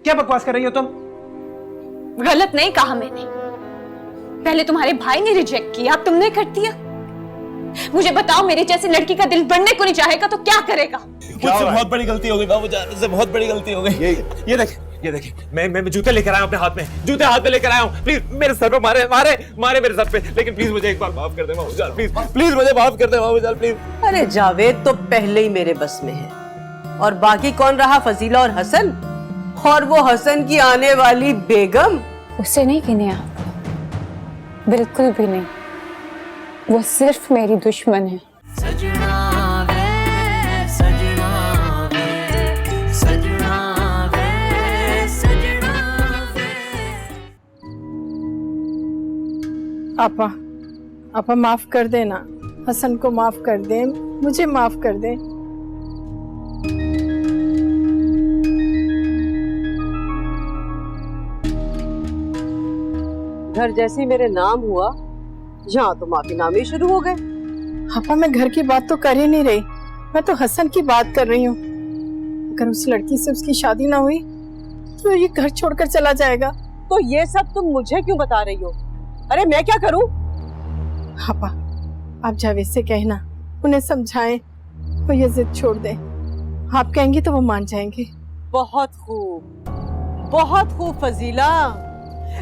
क्या बकवास कर रही हो तुम? गलत नहीं कहा मैंने। पहले तुम्हारे भाई ने रिजेक्ट किया, अब तुमने कर दिया। मुझे बताओ, मेरी जैसी लड़की का दिल बनने को नहीं चाहेगा तो क्या करेगा? मुझसे बहुत बड़ी गलती हो गई बाबूजान, मुझसे बहुत बड़ी गलती हो गई। ये देखिए, मैं जूते लेकर आया हूं अपने हाथ में, जूते हाथ में लेकर आया हूं। प्लीज मेरे सर पे मारे मेरे सर पे, लेकिन प्लीज मुझे एक बार माफ कर दे बाबूजान, प्लीज मुझे माफ कर दे बाबूजान, प्लीज। अरे जावेद तो पहले ही मेरे बस में है, और बाकी कौन रहा? फजीला और हसन, और वो हसन की आने वाली बेगम। उससे नहीं किने आप, बिल्कुल भी नहीं। वो सिर्फ मेरी दुश्मन है। आपा माफ कर देना, हसन को माफ कर दे, मुझे माफ कर दे। घर जैसे ही मेरे नाम हुआ, यहाँ तो माफी नामे शुरू हो गए। आपा मैं घर की बात तो कर ही नहीं रही, मैं तो हसन की बात कर रही हूँ। अगर उस लड़की से उसकी शादी ना हुई तो ये घर छोड़कर चला जाएगा। तो ये सब तुम मुझे क्यों बता रही हो? अरे मैं क्या करूं? आपा आप जावेद से कहना, उन्हें समझाएं, वो ये जिद छोड़ दे। आप कहेंगी तो वो मान जाएंगे। बहुत खूब फजीला।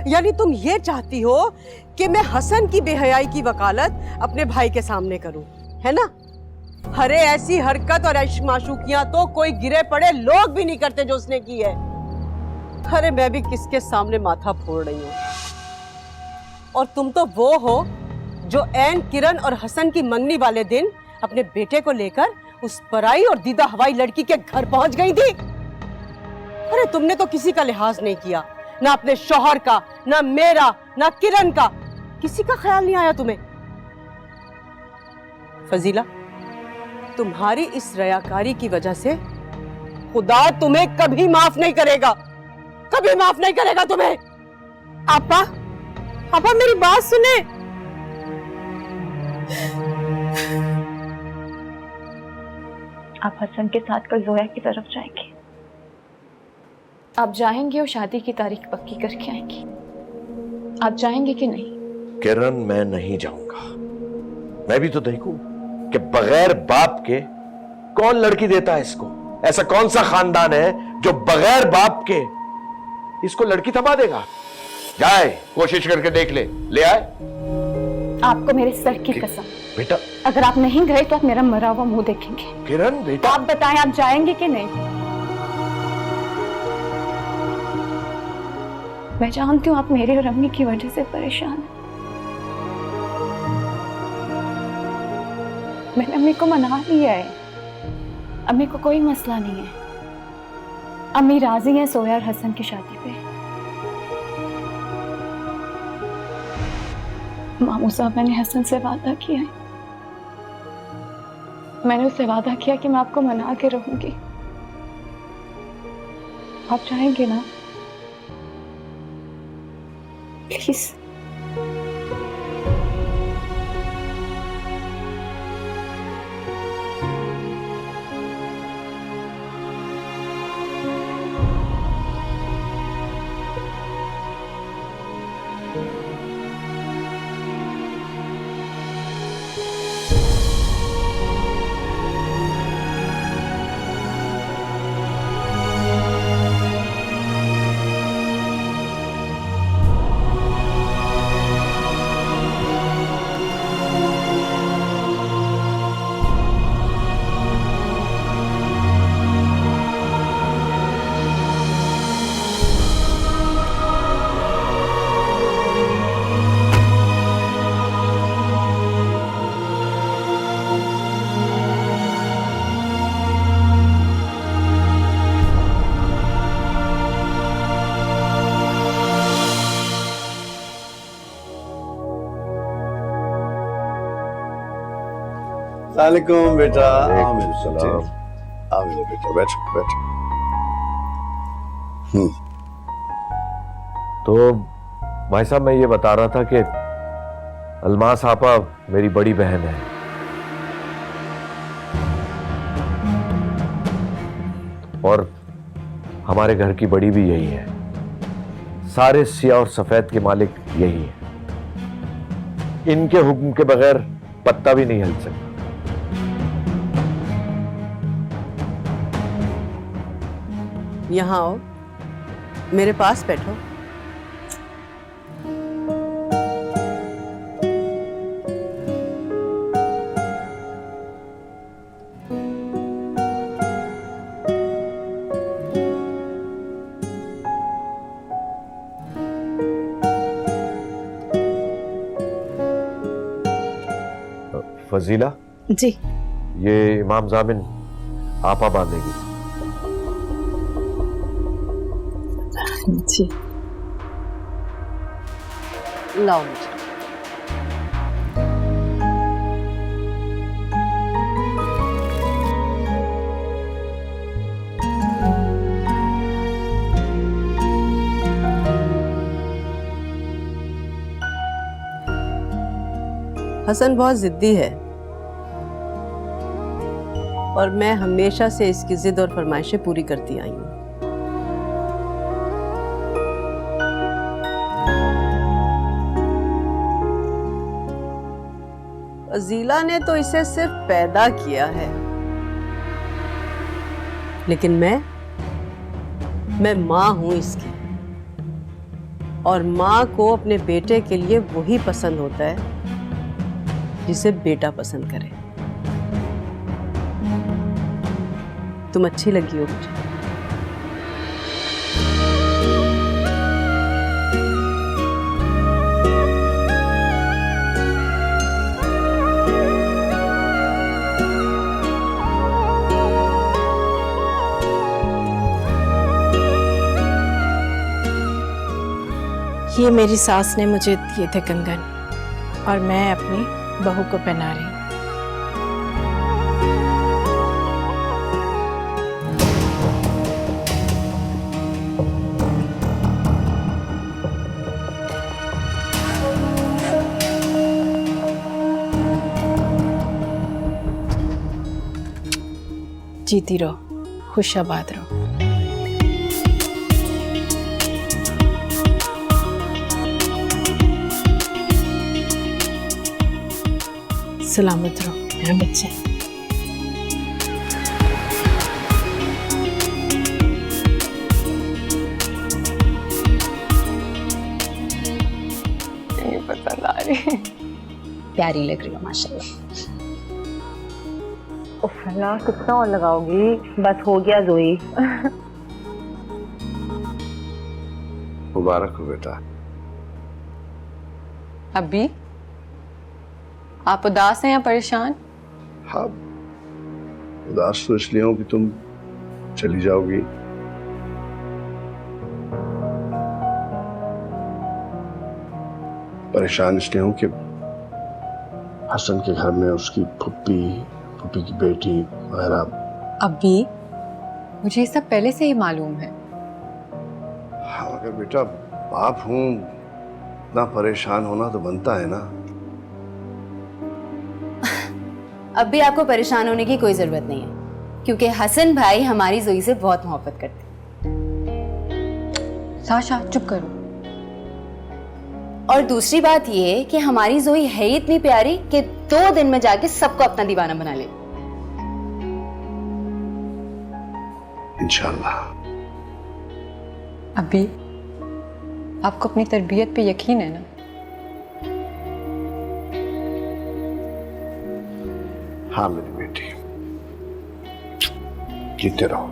यानी तुम ये चाहती हो कि मैं हसन की बेहयाई की वकालत अपने भाई के सामने करूं, है ना? अरे ऐसी हरकत और ऐसी माशूकियां तो कोई गिरे पड़े लोग भी नहीं करते जो उसने की है। अरे मैं भी किसके सामने माथा फोड़ रही हूँ, और तुम तो वो हो जो ऐन किरण और हसन की मंगनी वाले दिन अपने बेटे को लेकर उस पराई और दीदा हवाई लड़की के घर पहुंच गई थी। अरे तुमने तो किसी का लिहाज नहीं किया, ना अपने शौहर का, ना मेरा, ना किरण का, किसी का ख्याल नहीं आया तुम्हें। फजीला, तुम्हारी इस रयाकारी की वजह से खुदा तुम्हें कभी माफ नहीं करेगा, कभी माफ नहीं करेगा तुम्हें। आपा मेरी बात सुने। आप हसन के साथ कल जोया की तरफ जाएंगे। आप जाएंगे और शादी की तारीख पक्की करके आएंगी। आप जाएंगे कि नहीं? किरण, मैं नहीं जाऊंगा। मैं भी तो देखूं कि बगैर बाप के कौन लड़की देता है इसको। ऐसा कौन सा खानदान है जो बगैर बाप के इसको लड़की थमा देगा? जाए, कोशिश करके देख ले आए। आपको मेरे सर की कसम, बेटा अगर आप नहीं गए तो आप मेरा मरा हुआ मुंह देखेंगे। किरण बेटा, आप बताएं, आप जाएंगे कि नहीं? मैं जानती हूँ आप मेरी और अम्मी की वजह से परेशान हैं। मैंने अम्मी को मना लिया है, अम्मी को कोई मसला नहीं है। अम्मी राजी हैं सोया और हसन की शादी पे। मामू साहब, मैंने हसन से वादा किया है, मैंने उससे वादा किया कि मैं आपको मना के रहूंगी। आप चाहेंगे ना? प्लीज। वालेकुम बेटा। सलाम। आमिर बेटा, बैठो। तो भाई साहब, मैं ये बता रहा था कि अलमास आपा मेरी बड़ी बहन है, और हमारे घर की बड़ी भी यही है। सारे सियाह और सफेद के मालिक यही है। इनके हुक्म के बगैर पत्ता भी नहीं हिल सकता। यहाँ आओ, मेरे पास बैठो। फजीला, जी ये इमाम जामिन आपा बांधेगी। जी। लाओ मुझे। हसन बहुत जिद्दी है और मैं हमेशा से इसकी जिद और फरमाइशें पूरी करती आई हूँ। फजीला ने तो इसे सिर्फ पैदा किया है, लेकिन मैं माँ हूं इसकी, और माँ को अपने बेटे के लिए वही पसंद होता है जिसे बेटा पसंद करे। तुम अच्छी लगी हो मुझे। ये मेरी सास ने मुझे दिए थे कंगन, और मैं अपनी बहू को पहना रही हूँ। जीती रहो, खुशाबाद रहो। सलामत रहो मेरे बच्चे। ये पसंद आ रही, प्यारी लग रही हो माशाल्लाह। उफला कितना और लगाओगी? बस हो गया जोई। मुबारक हो बेटा। अभी आप उदास हैं या परेशान? हाँ, उदास तो इसलिए हूं कि तुम चली जाओगी। परेशान इसलिए हूं कि हसन के घर में उसकी फूफी की बेटी वगैरह। अभी मुझे ये सब पहले से ही मालूम है। हाँ, मगर बेटा बाप हूं, इतना परेशान होना तो बनता है ना। अब भी आपको परेशान होने की कोई जरूरत नहीं है, क्योंकि हसन भाई हमारी जोई से बहुत मोहब्बत करते हैं। साशा चुप करो। और दूसरी बात ये कि हमारी जोई है ही इतनी प्यारी कि 2 दिन में जाके सबको अपना दीवाना बना ले। इंशाल्लाह। अभी आपको अपनी तरबियत पे यकीन है ना? हाँ मेरी बेटी, जीते रहो।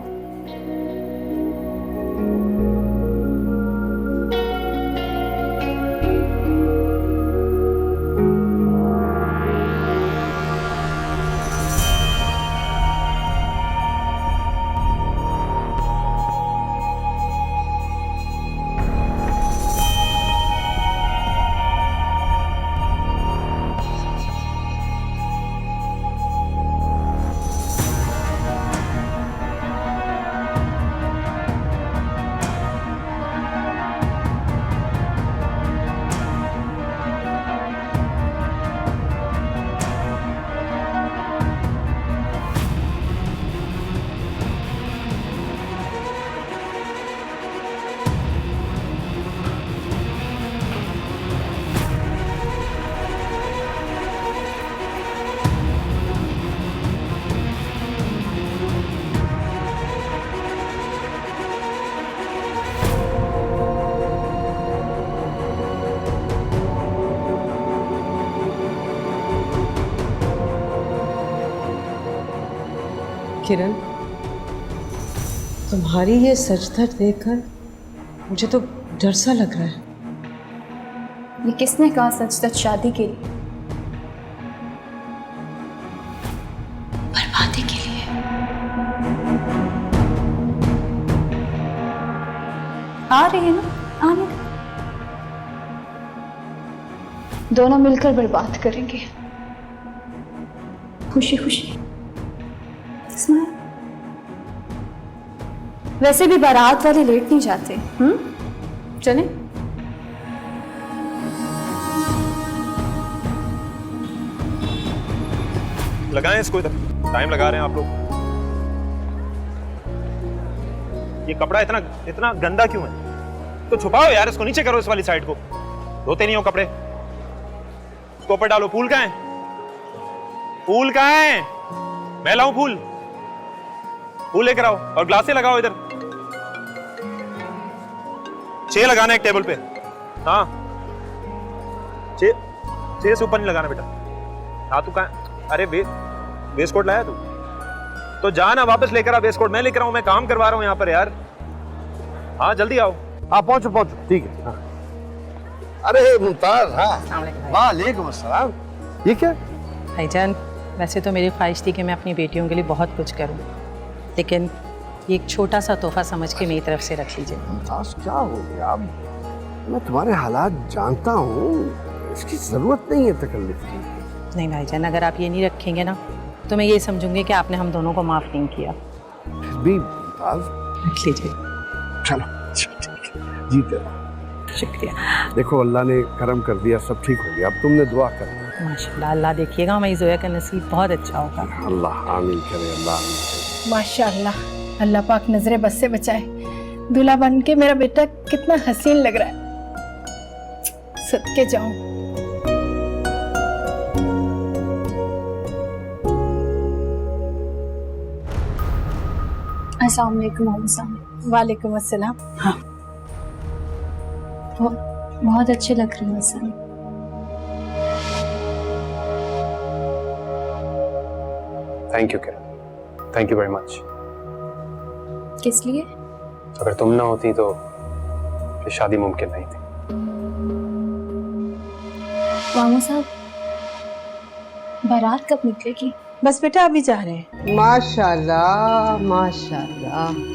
किरण, तुम्हारी ये सच-धज देखकर मुझे तो डर सा लग रहा है। ये किसने कहा सच सच शादी के लिए? बर्बादी के लिए। आ रही है ना, आने दो। दोनों मिलकर बर्बाद करेंगे, खुशी खुशी। स्माइल। वैसे भी बारात वाले लेट नहीं जाते। चलें? लगाएं इसको इधर, टाइम लगा रहे हैं आप लोग। ये कपड़ा इतना इतना गंदा क्यों है? तो छुपाओ यार इसको, नीचे करो इस वाली साइड को। धोते नहीं हो कपड़े, इसको ऊपर डालो। फूल कहाँ है? फूल कहाँ है? मैं लाऊं फूल? फूल लेकर आओ और ग्लासे लगाओ इधर। 6 लगाना एक टेबल पे। हाँ 6 से ऊपर नहीं लगाना बेटा। हाँ तू कहाँ? अरे वेस्ट कोट लाया तू? तो जा ना, वापस लेकर आ वेस्ट कोट। मैं लेकर आऊं, मैं काम करवा रहा हूं यहाँ पर यार। हाँ जल्दी आओ। हाँ पहुंचो पहुंचो, ठीक है। हाँ। अरे मुमताज, हाँ वालेकुम अस्सलाम। ये क्या? भाईजान, वैसे तो मेरी ख्वाहिश थी कि मैं अपनी बेटियों के लिए बहुत कुछ करूं, लेकिन ये एक छोटा सा तोहफा समझ के मेरी तरफ से रख लीजिए। मुमताज क्या हो गया? अब मैं तुम्हारे हालात जानता हूँ, इसकी जरूरत नहीं है तकल्लुफ की। नहीं भाईजान, अगर आप ये नहीं रखेंगे ना तो मैं ये समझूंगी कि आपने हम दोनों को माफ़ नहीं किया। फिर भी मुमताज, रख लीजिए। चलो ठीक है, जीते रहो। शुक्रिया। देखो अल्लाह ने करम कर दिया, सब ठीक हो गया। अब तुमने दुआ करना। माशाल्लाह, अल्लाह देखिएगा हमारी जोया का नसीब बहुत अच्छा होगा। अल्लाह आमीन करे, अल्लाह आमीन करे। माशाल्लाह, अल्लाह पाक नजरे बस से बचाए। दूल्हा बन के मेरा बेटा कितना हसीन लग रहा है। सदके जाऊं। अस्सलाम वालेकुम मोहम्मद साहब। वालेकुम अस्सलाम। हाँ बहुत अच्छे लग रही हैं sir. Thank you Kiran, thank you very much. किस लिए? अगर तुम ना होती तो ये शादी मुमकिन नहीं थी। मामू साहब, बारात कब निकलेगी? बस बेटा अभी जा रहे हैं। माशाल्लाह माशाल्लाह।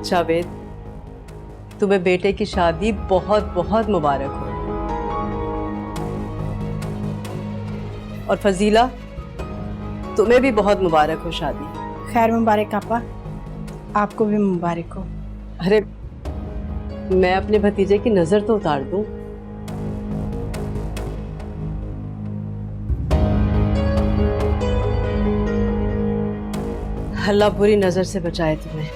जावेद, तुम्हें बेटे की शादी बहुत बहुत मुबारक हो। और फजीला, तुम्हें भी बहुत मुबारक हो शादी। खैर मुबारक आपा, आपको भी मुबारक हो। अरे मैं अपने भतीजे की नजर तो उतार दूं। अल्लाह बुरी नजर से बचाए तुम्हें।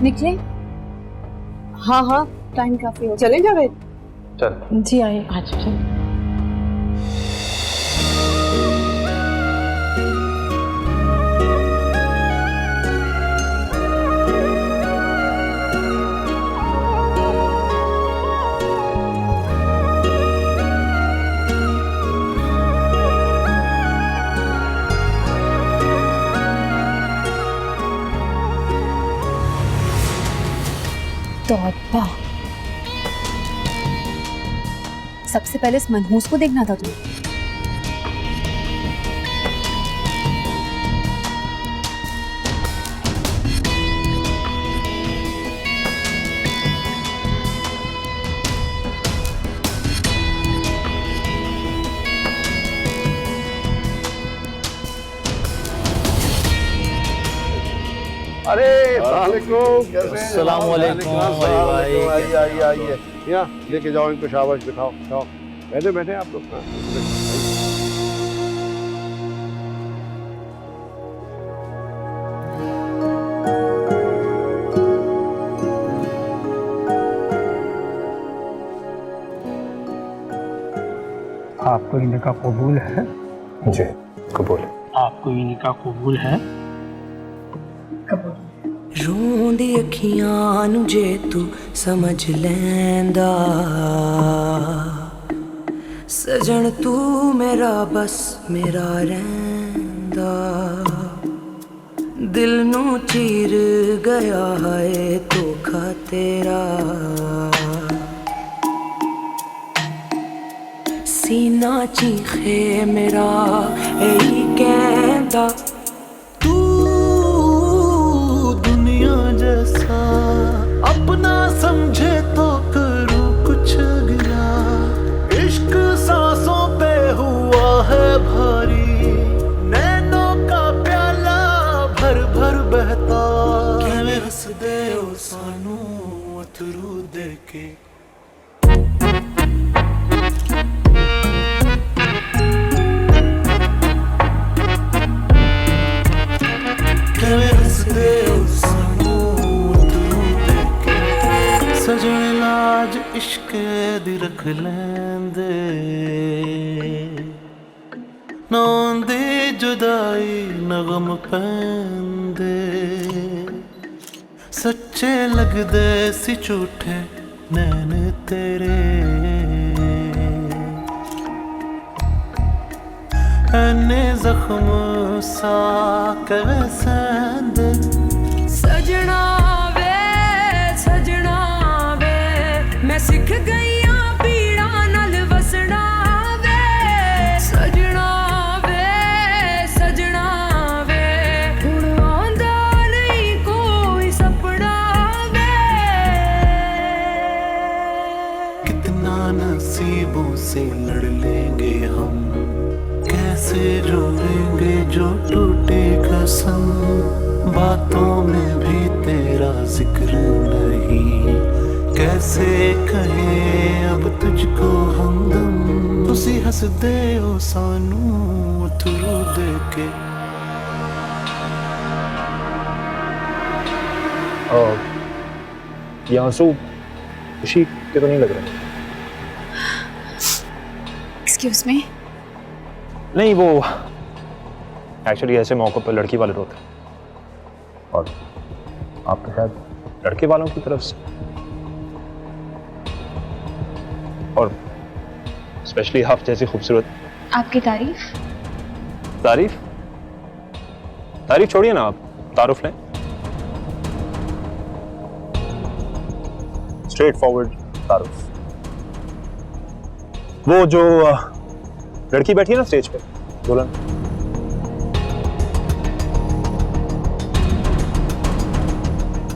निकले? हाँ हाँ, टाइम काफी हो चलें जावेद? चल जी आइए। आज तौबा, सबसे पहले इस मनहूस को देखना था तुम्हें। अरे वालेकुम, अस्सलाम वालेकुम भाई। आइए आइए आइए, यहाँ लेके जाओ इनको, शाबाश दिखाओ। बैठे बैठे आप लोग। आपको ये निकाह कबूल है? जी कबूल। आपको ये निकाह कबूल है? रोंदी अखियां नू जे तू समझ लैंदा, सजन तू मेरा बस मेरा रैंदा, दिल नू चीर गया है धोखा तेरा, सीना चीखे मेरा यही कहता, तू दुनिया जैसा अपना समझे तो करूँ कुछ गिरा, इश्क सांसों पे हुआ है भारी, नैनों का प्याला भर भर बहता, कैवे हंस दे ओ सानू अथरू देके, सजन लाज इश्क दी रख लैंदे, नौंदी जुदाई नगम पैंदे, सच्चे लगदे सी झूठे नैन तेरे, ऐने जख्म सा कवे सैंदे, सजना मैं सिख गई हाँ पीड़ा नाल वसना वे, सजना वे हुण आंदा नहीं कोई सपना वे, कितना नसीबों से लड़ लेंगे हम, कैसे जोड़ेंगे जो टूटे कसम, बातों में भी तेरा जिक्र नहीं, कैसे कहें अब तुझको हमदम, तुसी हंस दे ओ सानू अथरू देके, ये आंसू खुशी के तो नहीं लग रहे? Excuse me. नहीं, वो एक्चुअली ऐसे मौकों पर लड़की वाले रोते हैं, और आप तो शायद लड़के वालों की तरफ से, और स्पेशली आप जैसी खूबसूरत। आपकी तारीफ? तारीफ? तारीफ छोड़िए ना, आप तारुफ लें। स्ट्रेट फॉरवर्ड तारुफ। वो जो लड़की बैठी है ना स्टेज पे, दुल्हन,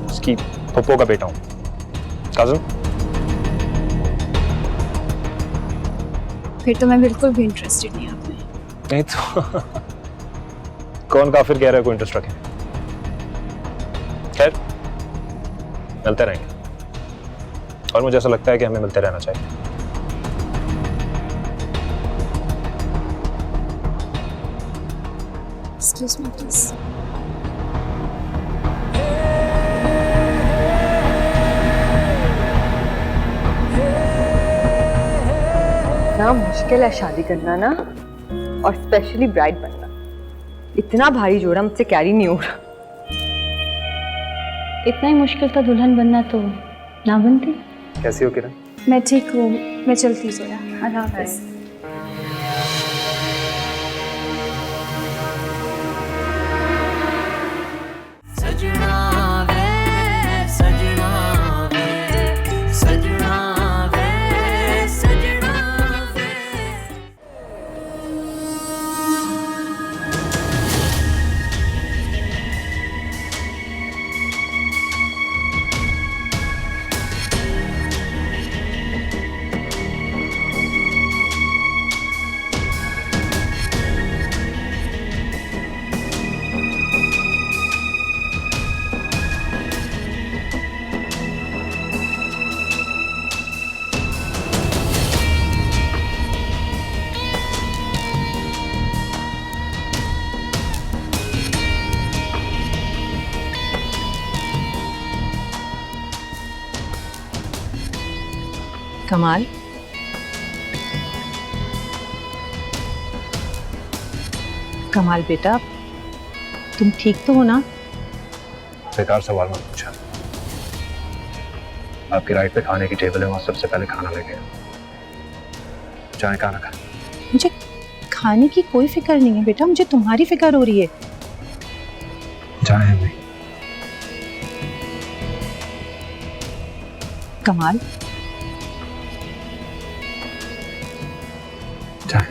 उसकी पप्पो का बेटा हूं, कजन। फिर तो मैं बिल्कुल भी इंटरेस्टेड नहीं आप में। नहीं तो कौन काफिर कह रहा है कोई इंटरेस्ट रखे? खैर, मिलते रहेंगे, और मुझे ऐसा लगता है कि हमें मिलते रहना चाहिए। Excuse me, please. इतना मुश्किल है शादी करना ना, और स्पेशली ब्राइड बनना, इतना भारी जोड़ा मुझसे कैरी नहीं हो रहा। इतना ही मुश्किल था दुल्हन बनना तो ना बनती। कैसी हो किरण? मैं ठीक हूँ, मैं चलती जोया। अल्लाह हाफ़िज़। कमाल, कमाल बेटा, तुम ठीक तो हो ना? बेकार सवाल मत पूछा। आपकी राइट पे खाने की टेबल है, वहां सबसे पहले खाना लेके आओ। जाए खाना खा। मुझे खाने की कोई फिक्र नहीं है बेटा, मुझे तुम्हारी फिक्र हो रही है। जाए अम्मी। कमाल, जाए।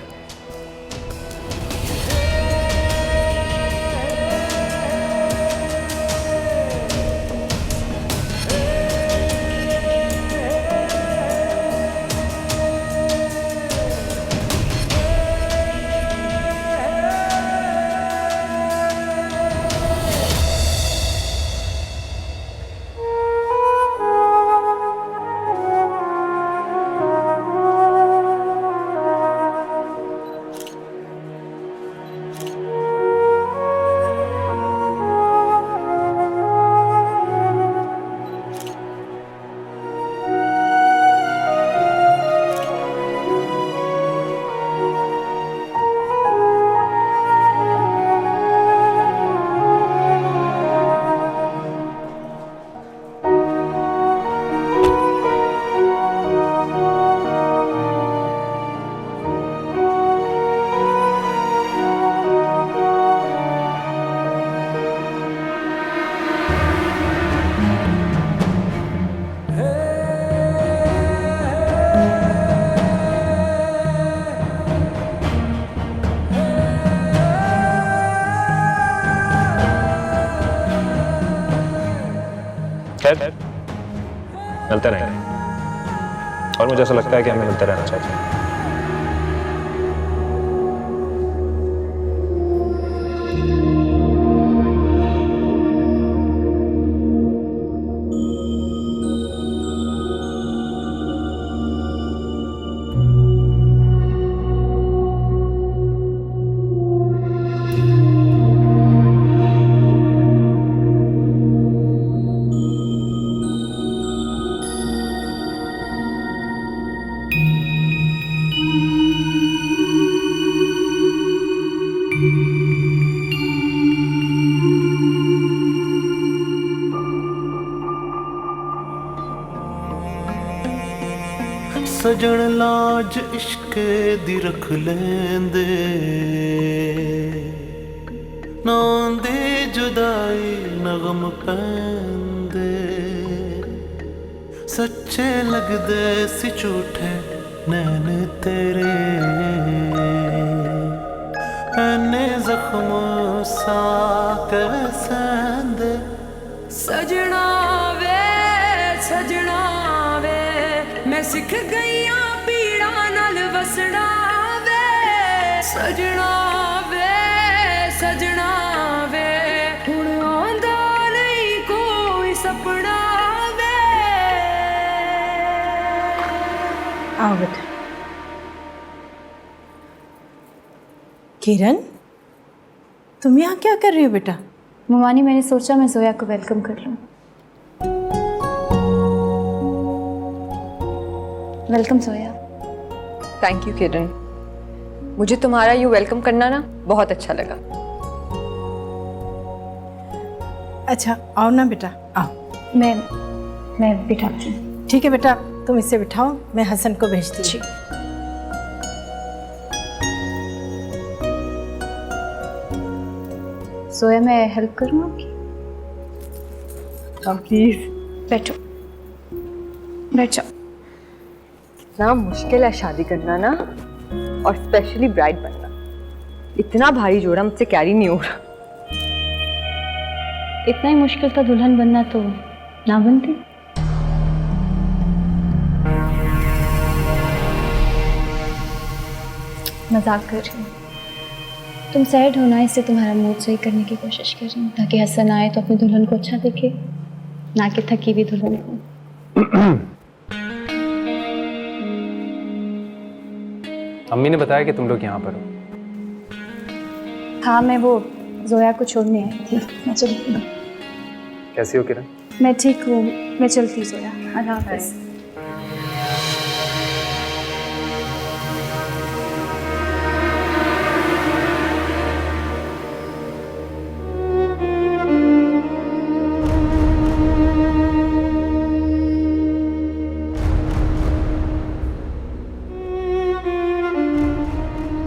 मिलते रहेंगे और मुझे ऐसा लगता है कि हमें मिलते रहना चाहिए। सजन लाज इश्क दी रख लेंदे ना दे जुदाई नगम पैंदे सच्चे लगदे सी झूठे नैन तेरे एने जख्म सा कैसेंदे सजना वे मैं सिख गईया पीड़ा नाल वसना वे सजना वे हुण आंदा नहीं कोई सपना वे। आओ बेटा। किरण, तुम यहाँ क्या कर रही हो बेटा? ममानी, मैंने सोचा मैं जोया को वेलकम कर लूँ। वेलकम जोया। थैंक यू किरण, मुझे तुम्हारा यू वेलकम करना ना बहुत अच्छा लगा। अच्छा आओ ना बेटा, आओ। मैं बिठाती हूँ। ठीक है बेटा, तुम इसे बिठाओ, मैं हसन को भेजती हूँ। जोया, मैं हेल्प करूँ आपकी? प्लीज बैठो, बैठ जाओ। इतना मुश्किल है शादी करना ना, और स्पेशली ब्राइड बनना। इतना भारी जोड़ा मुझसे कैरी नहीं हो रहा। इतना ही मुश्किल था दुल्हन बनना, तो ना बनती। मजाक कर रही हूँ। तुम सैड हो ना, इससे तुम्हारा मूड सही करने की कोशिश कर रही हूँ, ताकि हसन आए तो अपनी दुल्हन को अच्छा दिखे, ना कि थकी हुई दुल्हन को। अम्मी ने बताया कि तुम लोग यहाँ पर हो। हाँ, मैं वो जोया को छोड़ने आई थी। मैं चलती हूँ। कैसी हो किरण? मैं ठीक हूँ, मैं चलती हूँ जोया। अल्लाह हाफ़िज़।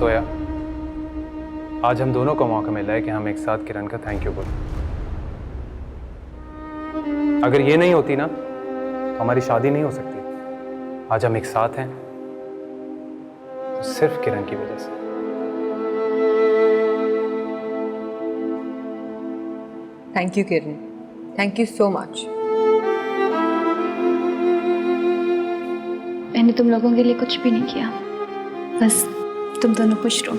तो यार आज हम दोनों को मौका मिला है कि हम एक साथ किरण का थैंक यू बोलें। अगर ये नहीं होती ना तो हमारी शादी नहीं हो सकती। आज हम एक साथ हैं तो सिर्फ किरण की वजह से। Thank you Kiran, thank you so much. मैंने तुम लोगों के लिए कुछ भी नहीं किया, बस तुम दोनों खुश रहो।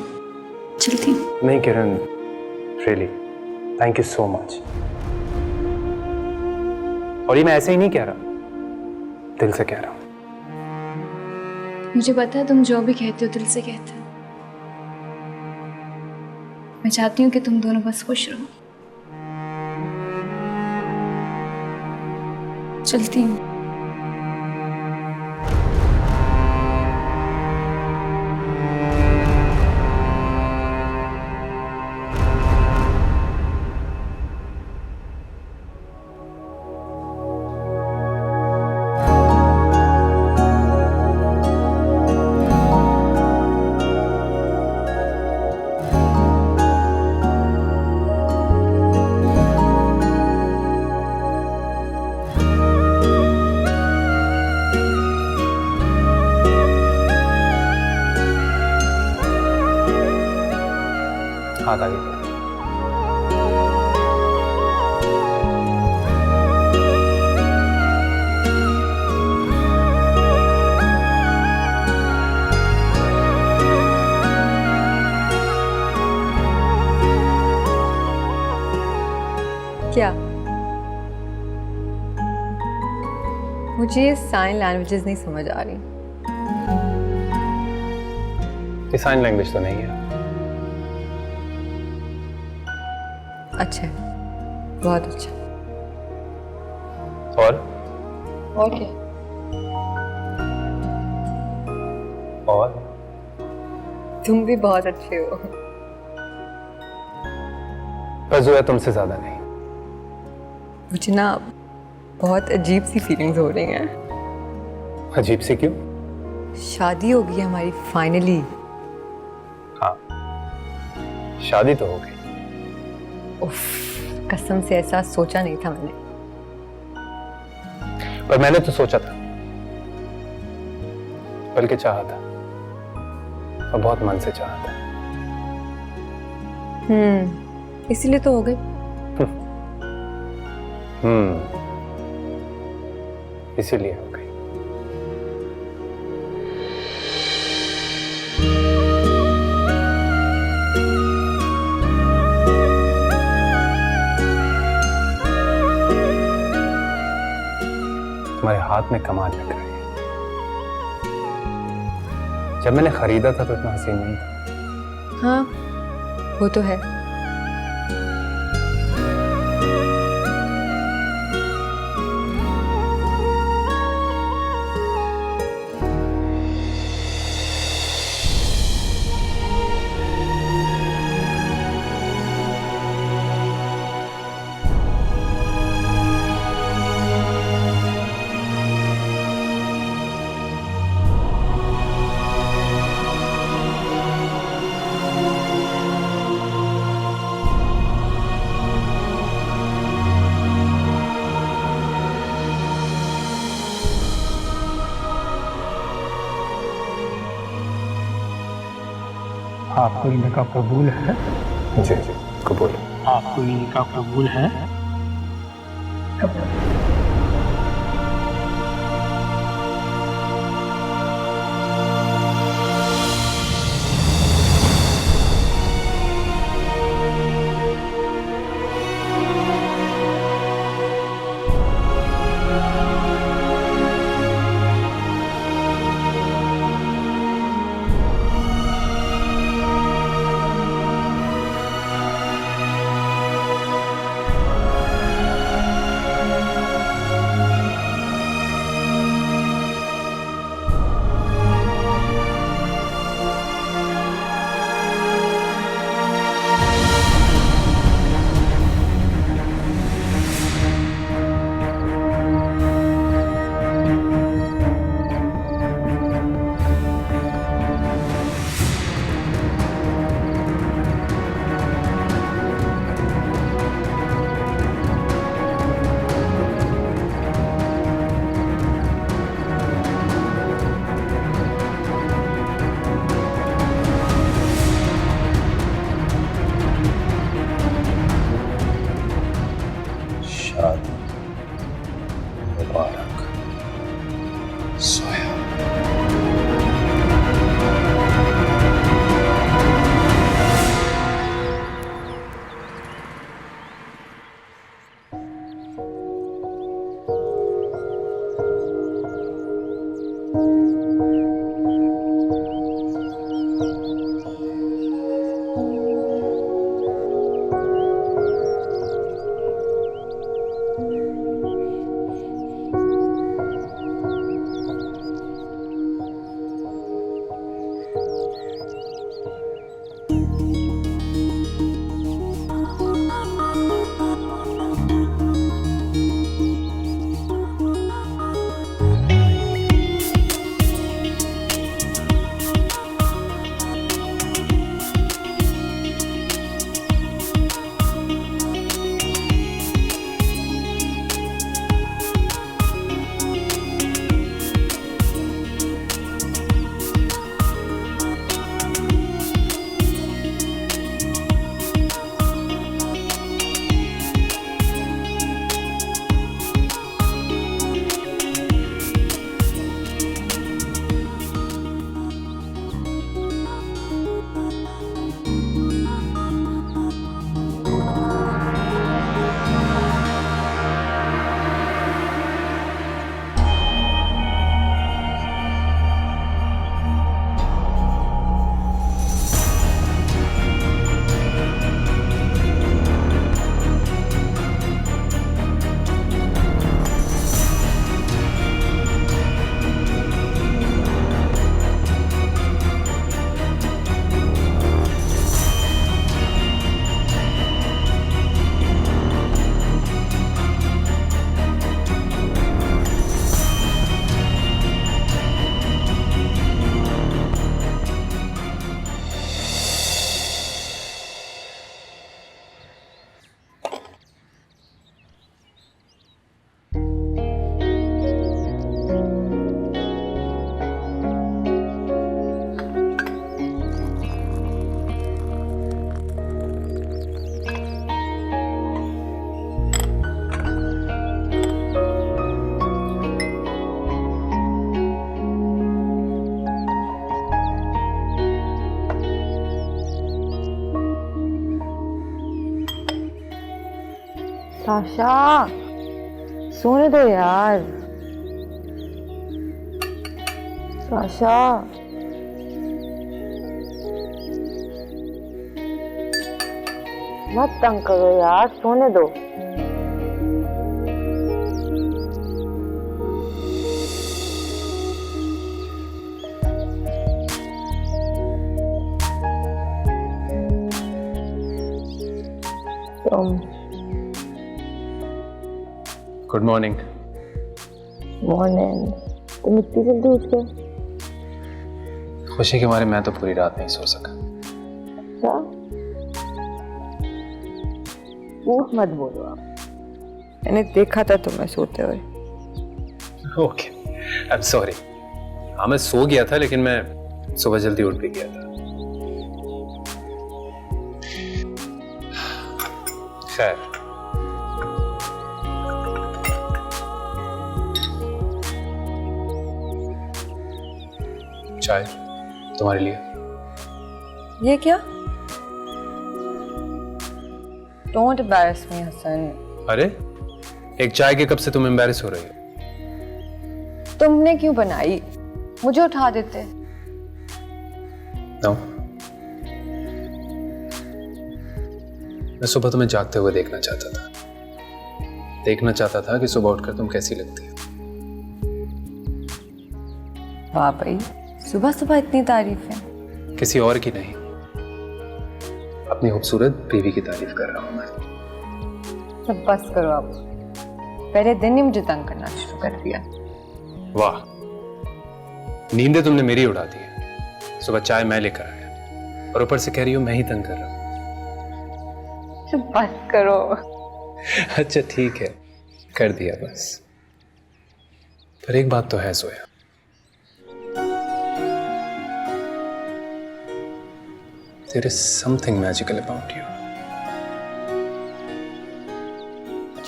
चलती हूँ। नहीं Kiran, really thank you so much. और ये मैं ऐसे ही नहीं कह रहा, दिल से कह रहा हूँ। मुझे पता है तुम जो भी कहते हो दिल से कहते हो। मैं चाहती हूँ कि तुम दोनों बस खुश रहो। चलती हूँ। हाथ आगे करो। क्या मुझे ये साइन लैंग्वेजेस नहीं समझ आ रही। ये साइन लैंग्वेज तो नहीं है। अच्छा है, बहुत अच्छा। और क्या? और तुम भी बहुत अच्छे हो। पर जो है तुमसे ज्यादा नहीं। मुझे ना बहुत अजीब सी फीलिंग्स हो रही हैं। अजीब सी क्यों? शादी हो गई हमारी फाइनली। हाँ, शादी तो हो गई। उफ, कसम से ऐसा सोचा नहीं था मैंने। पर मैंने तो सोचा था, बल्कि चाहा था, और बहुत मन से चाहा था। इसीलिए तो हो गई। इसीलिए हो गई। तुम्हारे हाथ में कमाल लग रहा है। जब मैंने खरीदा था तो इतना हसीन नहीं था। हाँ, वो तो है। आपको इनका कबूल है? जी जी कबूल। आपको इनका कबूल है? साशा सोने दो यार। साशा मत तंग करो यार, सोने दो। Good morning. मॉर्निंग। तुम इतनी जल्दी उठ गए? खुशी के मारे मैं तो पूरी रात नहीं सो सका। क्या? झूठ मत बोलो आप, मैंने देखा था तुम्हें सोते हुए। Okay, I am sorry. हाँ मैं सो गया था, लेकिन मैं सुबह जल्दी उठ भी गया था। खैर, चाय तुम्हारे लिए। ये क्या? डोंट एम्बैरेस मी हसन। अरे एक चाय के कप से तुम एम्बैरेस हो रही हो। तुमने क्यों बनाई? मुझे उठा देते। नो, मैं सुबह तुम्हें जागते हुए देखना चाहता था। देखना चाहता था कि सुबह उठकर तुम कैसी लगती हो। वाह भाई, सुबह सुबह इतनी तारीफें। किसी और की नहीं, अपनी खूबसूरत बीवी की तारीफ कर रहा हूं मैं। सब बस करो आप, पहले दिन ही मुझे तंग करना शुरू कर दिया। वाह, नींदें तुमने मेरी उड़ा दी है। सुबह चाय मैं लेकर आया और ऊपर से कह रही हो मैं ही तंग कर रहा हूं। सब बस करो। अच्छा ठीक है, कर दिया बस। पर एक बात तो है सोया, there is something magical about you.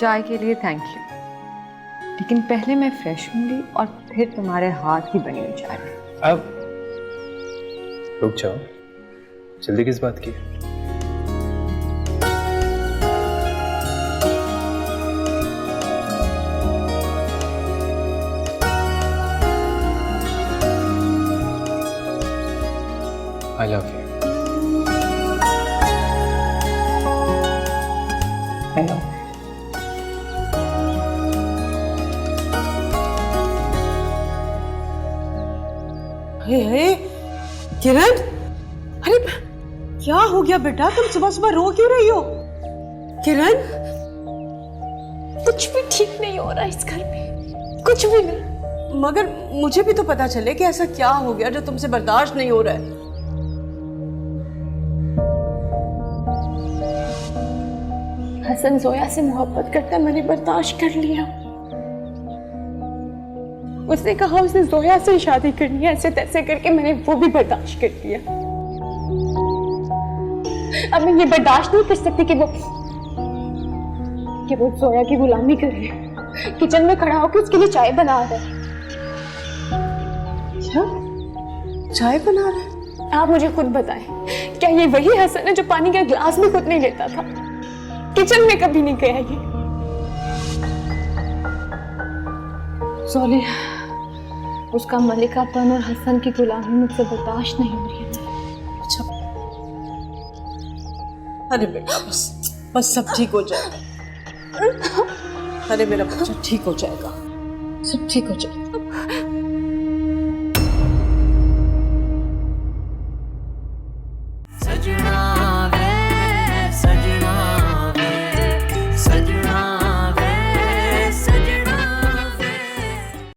चाय के लिए थैंक यू, लेकिन पहले मैं फ्रेश होंगी और फिर तुम्हारे हाथ की बनी हुई चाय। अब रुक जाओ, जल्दी किस बात की? I love you. I know. हे किरण, अरे क्या हो गया बेटा? तुम सुबह सुबह रो क्यों रही हो? किरण, कुछ भी ठीक नहीं हो रहा इस घर में, कुछ भी नहीं। मगर मुझे भी तो पता चले कि ऐसा क्या हो गया जो तुमसे बर्दाश्त नहीं हो रहा है। हसन जोया से मोहब्बत करता, मैंने बर्दाश्त कर लिया। उसने कहा उसने जोया से शादी करनी है, ऐसे तैसे करके मैंने वो भी बर्दाश्त कर लिया। अब मैं ये बर्दाश्त नहीं कर सकती कि वो जोया की गुलामी कर रही है, किचन में खड़ा होकर उसके लिए चाय बना रहा है। क्या चाय बना रहा है? आप मुझे खुद बताएं, क्या ये वही हसन है जो पानी का गिलास भी खुद नहीं लेता था, किचन में कभी नहीं गया ये? सॉरी, उसका मलिकापन और हसन की गुलामी मुझसे बर्दाश्त नहीं हो रही है। अच्छा, अरे बेटा बस सब ठीक हो जाएगा। अरे मेरा बच्चा ठीक हो जाएगा, सब ठीक हो जाएगा।